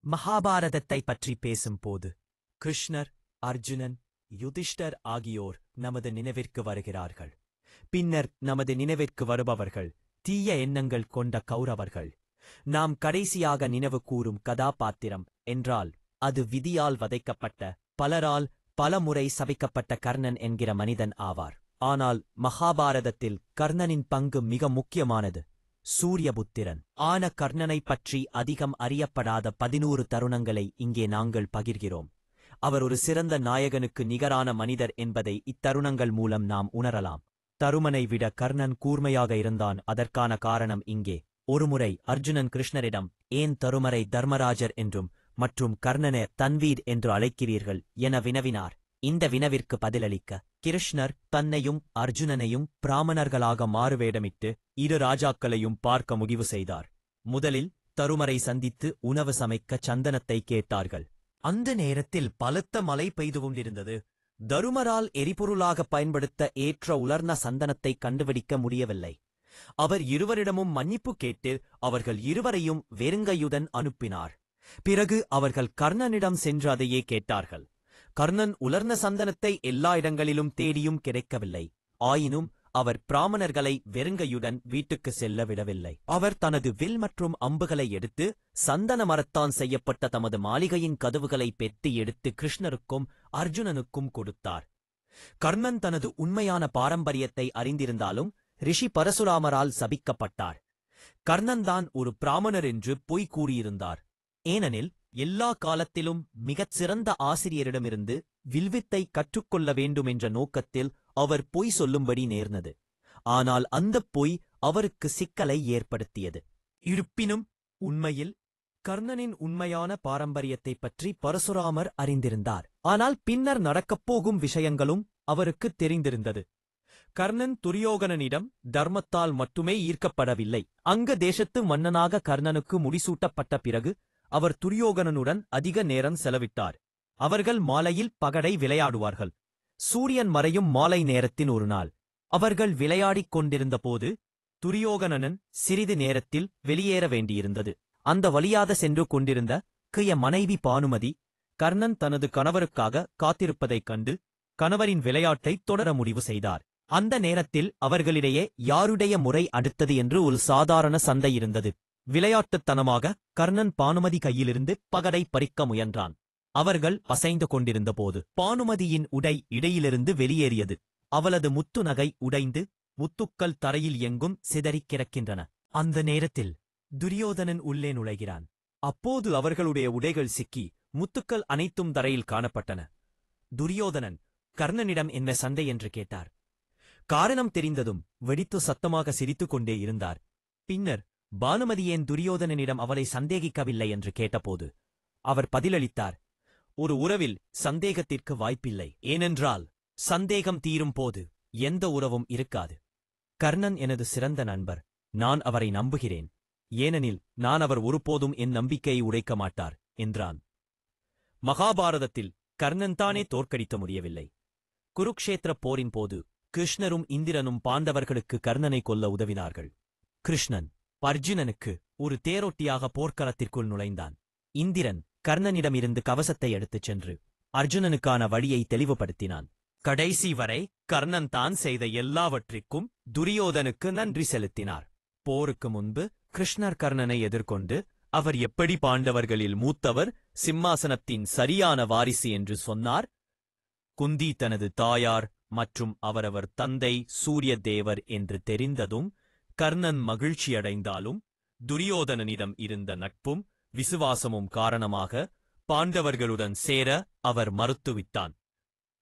மகாபாரதத்தை பற்றி பேசும்போது கிருஷ்ணர், அர்ஜுனன், யுதிஷ்டர் ஆகியோர் நமது நினைவிற்கு வருகிறார்கள். பின்னர் நமது நினைவிற்கு வருபவர்கள் தீய எண்ணங்கள் கொண்ட கௌரவர்கள். நாம் கடைசியாக நினைவு கூறும் கதாபாத்திரம் என்றால் அது விதியால் வதைக்கப்பட்ட, பலரால் பலமுறை சபிக்கப்பட்ட கர்ணன் என்கிற மனிதன் ஆவார். ஆனால் மகாபாரதத்தில் கர்ணனின் பங்கு மிக முக்கியமானது. சூரியபுத்திரன் ஆன கர்ணனைப் பற்றி அதிகம் அறியப்படாத 11 தருணங்களை இங்கே நாங்கள் பகிர்கிறோம். அவர் ஒரு சிறந்த நாயகனுக்கு நிகரான மனிதர் என்பதை இத்தருணங்கள் மூலம் நாம் உணரலாம். தருமனை விட கர்ணன் கூர்மையாக இருந்தான். அதற்கான காரணம் இங்கே. ஒருமுறை அர்ஜுனன் கிருஷ்ணரிடம், ஏன் தருமரை தர்மராஜர் என்றும் மற்றும் கர்ணனை தன்வீர் என்று அழைக்கிறீர்கள் என வினவினார். இந்த வினவிற்கு பதிலளிக்க கிருஷ்ணர் தன்னையும் அர்ஜுனனையும் பிராமணர்களாக மாறுவேடமிட்டு இரு ராஜாக்களையும் பார்க்க முடிவு செய்தார். முதலில் தருமரை சந்தித்து உணவு சமைக்க சந்தனத்தை கேட்டார்கள். அந்த நேரத்தில் பலத்த மழை பெய்து கொண்டிருந்தது. தருமரால் எரிபொருளாக பயன்படுத்த ஏற்ற உலர்ந்த சந்தனத்தை கண்டுபிடிக்க முடியவில்லை. அவர் இருவரிடமும் மன்னிப்பு கேட்டு அவர்கள் இருவரையும் வெறுங்கையுடன் அனுப்பினார். பிறகு அவர்கள் கர்ணனிடம் சென்று அதையே கேட்டார்கள். கர்ணன் உலர்ந்த சந்தனத்தை எல்லா இடங்களிலும் தேடியும் கிடைக்கவில்லை. ஆயினும் அவர் பிராமணர்களை வெறுங்கையுடன் வீட்டுக்கு செல்ல விடவில்லை. அவர் தனது வில் மற்றும் அம்புகளை எடுத்து சந்தன மரத்தான் செய்யப்பட்ட தமது மாளிகையின் கதவுகளை பெட்டி எடுத்து கிருஷ்ணருக்கும் அர்ஜுனனுக்கும் கொடுத்தார். கர்ணன் தனது உண்மையான பாரம்பரியத்தை அறிந்திருந்தாலும் ரிஷி பரசுராமரால் சபிக்கப்பட்டார். கர்ணன்தான் ஒரு பிராமணர் என்று பொய் கூறியிருந்தார். ஏனெனில் எல்லா காலத்திலும் மிகச் சிறந்த ஆசிரியரிடமிருந்து வில்வித்தை கற்றுக்கொள்ள வேண்டும் என்ற நோக்கத்தில் அவர் பொய் சொல்லும்படி நேர்ந்தது. ஆனால் அந்தப் பொய் அவருக்கு சிக்கலை ஏற்படுத்தியது. இருப்பினும் உண்மையில் கர்ணனின் உண்மையான பாரம்பரியத்தைப் பற்றி பரசுராமர் அறிந்திருந்தார். ஆனால் பின்னர் நடக்கப்போகும் விஷயங்களும் அவருக்கு தெரிந்திருந்தது. கர்ணன் துரியோகனனிடம் தர்மத்தால் மட்டுமே ஈர்க்கப்படவில்லை. அங்க தேசத்து மன்னனாக கர்ணனுக்கு முடிசூட்டப்பட்ட பிறகு அவர் துரியோகனனுடன் அதிக நேரம் செலவிட்டார். அவர்கள் மாலையில் பகடை விளையாடுவார்கள். சூரியன் மறையும் மாலை நேரத்தின் ஒரு நாள் அவர்கள் விளையாடிக் கொண்டிருந்தபோது துரியோகனன் சிறிது நேரத்தில் வெளியேற வேண்டியிருந்தது. அந்த வழியாக சென்று கொண்டிருந்த கிய மனைவி பானுமதி கர்ணன் தனது கணவருக்காக காத்திருப்பதைக் கண்டு கணவரின் விளையாட்டை தொடர முடிவு செய்தார். அந்த நேரத்தில் அவர்களிடையே யாருடைய முறை அடுத்தது என்று ஒரு சாதாரண சண்டை இருந்தது. விளையாட்டுத்தனமாக கர்ணன் பானுமதி கையிலிருந்து பகடை பறிக்க முயன்றான். அவர்கள் அசைந்து கொண்டிருந்தபோது பானுமதியின் உடை இடையிலிருந்து வெளியேறியது. அவளது முத்து நகை உடைந்து முத்துக்கள் தரையில் எங்கும் சிதறிக் கிடக்கின்றன. அந்த நேரத்தில் துரியோதனன் உள்ளே நுழைகிறான். அப்போது அவர்களுடைய உடைகள் சிக்கி முத்துக்கள் அனைத்தும் தரையில் காணப்பட்டன. துரியோதனன் கர்ணனிடம் என்ன சண்டை என்று கேட்டார். காரணம் தெரிந்ததும் வெடித்து சத்தமாக சிரித்துக் கொண்டே இருந்தார். பின்னர் பானுமதி ஏன் துரியோதனனிடம் அவளை சந்தேகிக்கவில்லை என்று கேட்டபோது அவர் பதிலளித்தார், ஒரு உறவில் சந்தேகத்திற்கு வாய்ப்பில்லை. ஏனென்றால் சந்தேகம் தீரும் போது எந்த உறவும் இருக்காது. கர்ணன் எனது சிறந்த நண்பர். நான் அவரை நம்புகிறேன். ஏனெனில் நான் அவர் ஒருபோதும் என் நம்பிக்கையை உடைக்க மாட்டார் என்றான். மகாபாரதத்தில் கர்ணன் தானே தோற்கடிக்க முடியவில்லை. குருக்ஷேத்திர போரின் போது கிருஷ்ணரும் இந்திரனும் பாண்டவர்களுக்கு கர்ணனை கொல்ல உதவினார்கள். கிருஷ்ணன் அர்ஜுனனுக்கு ஒரு தேரோட்டியாக போர்க்களத்திற்குள் நுழைந்தான். இந்திரன் கர்ணனிடமிருந்து கவசத்தை எடுத்துச் சென்று அர்ஜுனனுக்கான வழியை தெளிவுபடுத்தினான். கடைசி வரை கர்ணன் தான் செய்த எல்லாவற்றிற்கும் துரியோதனுக்கு நன்றி செலுத்தினார். போருக்கு முன்பு கிருஷ்ணர் கர்ணனை எதிர்கொண்டு அவர் எப்படி பாண்டவர்களில் மூத்தவர், சிம்மாசனத்தின் சரியான வாரிசு என்று சொன்னார். குந்தி தனது தாயார் மற்றும் அவரவர் தந்தை சூரிய தேவர் என்று தெரிந்ததும் கர்ணன் மகிழ்ச்சியடைந்தாலும் துரியோதனனிடம் இருந்த நட்பும் விசுவாசமும் காரணமாக பாண்டவர்களுடன் சேர அவர் மறுத்துவிட்டான்.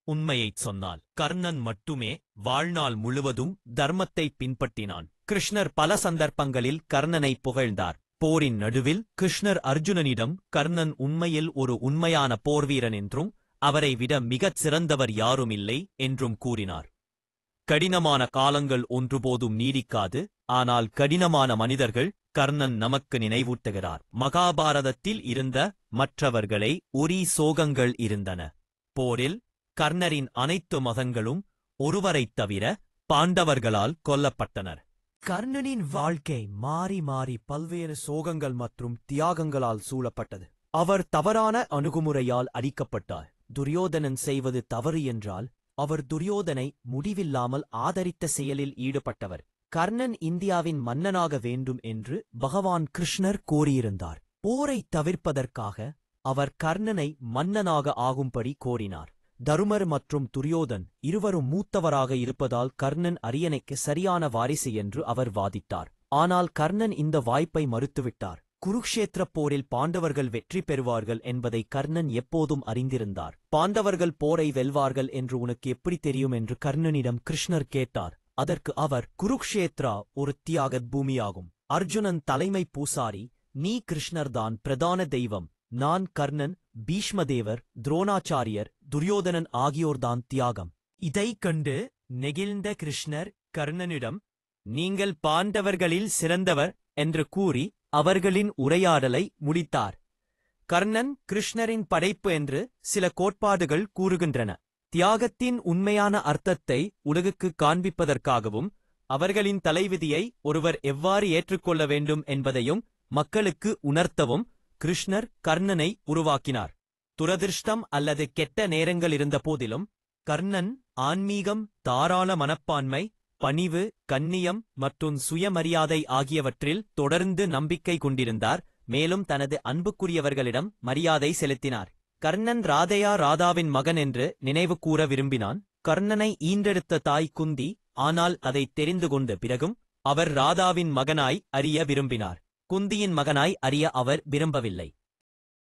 உண்மையைச் சொன்னால் கர்ணன் மட்டுமே வாழ்நாள் முழுவதும் தர்மத்தை பின்பற்றினான். கிருஷ்ணர் பல சந்தர்ப்பங்களில் கர்ணனை புகழ்ந்தார். போரின் நடுவில் கிருஷ்ணர் அர்ஜுனனிடம் கர்ணன் உண்மையில் ஒரு உண்மையான போர்வீரன் என்றும் அவரை விட மிகச் சிறந்தவர் யாருமில்லை என்றும் கூறினார். கடினமான காலங்கள் ஒன்றுபோதும் நீடிக்காது. ஆனால் கடினமான மனிதர்கள் கர்ணன் நமக்கு நினைவூட்டுகிறார். மகாபாரதத்தில் இருந்த மற்றவர்களை உரி சோகங்கள் இருந்தன. போரில் கர்ணரின் அனைத்து மகன்களும் ஒருவரைத் தவிர பாண்டவர்களால் கொல்லப்பட்டனர். கர்ணனின் வாழ்க்கை மாறி மாறி பல்வேறு சோகங்கள் மற்றும் தியாகங்களால் சூழப்பட்டது. அவர் தவறான அணுகுமுறையால் அடிக்கப்பட்டார். துரியோதனன் செய்வது தவறு என்றால் அவர் துரியோதனை முடிவில்லாமல் ஆதரித்த செயலில் ஈடுபட்டவர். கர்ணன் இந்தியாவின் மன்னனாக வேண்டும் என்று பகவான் கிருஷ்ணர் கோரியிருந்தார். போரைத் தவிர்ப்பதற்காக அவர் கர்ணனை மன்னனாக ஆகும்படி கோரினார். தருமர் மற்றும் துரியோதன் இருவரும் மூத்தவராக இருப்பதால் கர்ணன் அரியணைக்கு சரியான வாரிசு என்று அவர் வாதிட்டார். ஆனால் கர்ணன் இந்த வாய்ப்பை மறுத்துவிட்டார். குருக்ஷேத்திரப் போரில் பாண்டவர்கள் வெற்றி பெறுவார்கள் என்பதை கர்ணன் எப்போதும் அறிந்திருந்தார். பாண்டவர்கள் போரை வெல்வார்கள் என்று உனக்கு எப்படி தெரியும் என்று கர்ணனிடம் கிருஷ்ணர் கேட்டார். அதற்கு அவர், குருக்ஷேத்ரா ஒரு தியாகத் பூமியாகும். அர்ஜுனன் தலைமை பூசாரி, நீ கிருஷ்ணர்தான் பிரதான தெய்வம், நான் கர்ணன், பீஷ்மதேவர், துரோணாச்சாரியர், துரியோதனன் ஆகியோர்தான் தியாகம். இதைக் கண்டு நெகிழ்ந்த கிருஷ்ணர் கர்ணனிடம், நீங்கள் பாண்டவர்களில் சிறந்தவர் என்று கூறி அவர்களின் உரையாடலை முடித்தார். கர்ணன் கிருஷ்ணரின் படைப்பு என்று சில கோட்பாடுகள் கூறுகின்றன. தியாகத்தின் உண்மையான அர்த்தத்தை உலகுக்கு காண்பிப்பதற்காகவும் அவர்களின் தலைவிதியை ஒருவர் எவ்வாறு ஏற்றுக்கொள்ள வேண்டும் என்பதையும் மக்களுக்கு உணர்த்தவும் கிருஷ்ணர் கர்ணனை உருவாக்கினார். துரதிர்ஷ்டம் அல்லது கெட்ட நேரங்கள் இருந்த போதிலும் கர்ணன் ஆன்மீகம், தாராள மனப்பான்மை, பணிவு, கண்ணியம் மற்றும் சுயமரியாதை ஆகியவற்றில் தொடர்ந்து நம்பிக்கை கொண்டிருந்தார். மேலும் தனது அன்புக்குரியவர்களிடம் மரியாதை செலுத்தினார். கர்ணன் ராதாவின் மகன் என்று நினைவு கூற விரும்பினான். கர்ணனை ஈன்றெடுத்த தாய் குந்தி, ஆனால் அதை தெரிந்து கொண்ட பிறகும் அவர் ராதாவின் மகனாய் அறிய விரும்பினார். குந்தியின் மகனாய் அறிய அவர் விரும்பவில்லை.